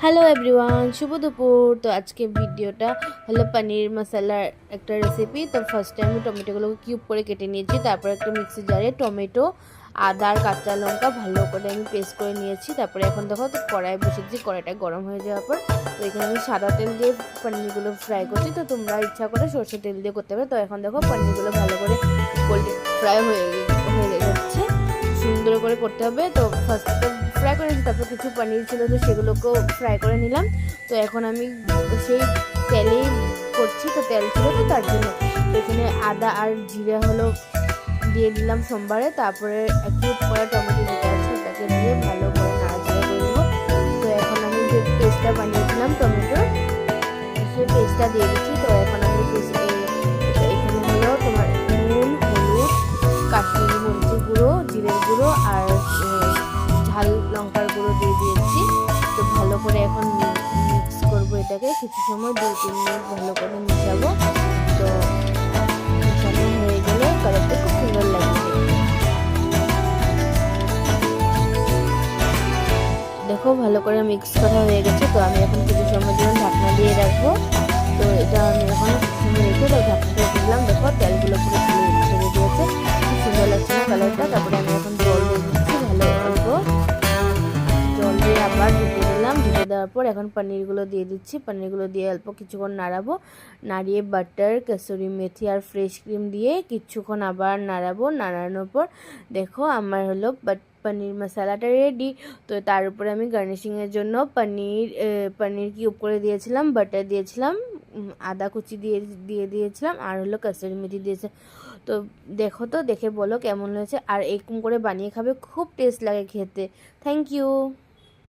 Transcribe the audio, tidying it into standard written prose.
Hello everyone, শুভ দুপুর। তো আজকে ভিডিওটা হলো পনির মশলার একটা রেসিপি। তো ফার্স্টে আমি টমেটোগুলোকে কিউব করে কেটে নিয়েছি, তারপরে একটা মিক্সি জারে টমেটো, আদা আর কাঁচা লঙ্কা ভালো করে আমি পেস্ট করে নিয়েছি। তারপরে এখন দেখো তো কড়াই বসেছি, কড়াইটা গরম হয়ে যাওয়ার পর তো এখানে আমি সাদা তেল দিয়ে পনিরগুলো ফ্রাই করছি। তো তোমরা ইচ্ছা করে সরষের তেল দিয়ে করতে হবে। তো এখন দেখো পনিরগুলো ভালো করে গোল্ডেন ফ্রাই হয়ে যাচ্ছে, সুন্দর করে করতে হবে। তো ফার্স্ট তো ফ্রাই করে নিয়েছি, তারপর কিছু পনির ছিল তো সেগুলোকেও ফ্রাই করে নিলাম। তো এখন আমি সেই তেলেই করছি, তো তেল ছিল তো তার জন্য। তো এখানে আদা আর জিরা হলো দিয়ে দিলাম সোমবারে। তারপরে একটু পরে টমেটো যেটা আছে ওটাকে দিয়ে ভালো করে নাড়াচাড়া করে দেবো। তো এখন আমি যে পেস্টটা বানিয়েছিলাম টমেটোর, সেই পেস্টটা দিয়ে দিচ্ছি। তো এখন আমি এখানে হলো তোমার নুন, হলুদ, কাশ্মীরি মরিচের গুঁড়ো, জিরের গুঁড়ো আর ঝাল লঙ্কার গুঁড়ো দিয়ে দিয়েছি। তো ভালো করে এখন মিক্স করবো এটাকে কিছু সময়, 2-3 মিনিট ভালো করে মিশাবো। তো মিশানো হয়ে গেলে কালারটা খুব সুন্দর লাগবে। দেখো ভালো করে মিক্স করা হয়ে গেছে। তো আমি এখন কিছু সময়ের জন্য ঢাকনা দিয়ে রাখবো। তো এটা আমি এখন কিছু সময় রেখে তো ঢাকনাটা দিলাম। দেখো তেলগুলো পুরো ছেড়ে দিয়েছে, খুব সুন্দর লাগছে না কালারটা। তারপরে আমি এখন জল দিয়ে দিচ্ছি, ভালো অল্প জল দিয়ে আবার ঢেকে দিলাম। ঢেকে দেওয়ার পর এখন পনিরগুলো দিয়ে দিচ্ছি। পনিরগুলো দিয়ে অল্প কিছুক্ষণ নাড়াবো, নাড়িয়ে বাটার, কাসুরি মেথি আর ফ্রেশ ক্রিম দিয়ে কিছুক্ষণ আবার নাড়াবো। নাড়ানোর পর দেখো আমার হলো পনির মশলাটা রেডি। তো তার উপরে আমি গার্নিশিংয়ের জন্য পনির কিউব করে দিয়েছিলাম, বাটার দিয়েছিলাম, আদা কুচি দিয়ে দিয়েছিলাম আর হলো কাসুরি মেথি দিয়েছে। তো দেখো, তো দেখে বলো কেমন হয়েছে, আর এরকম করে বানিয়ে খাবে, খুব টেস্ট লাগে খেতে। Thank you.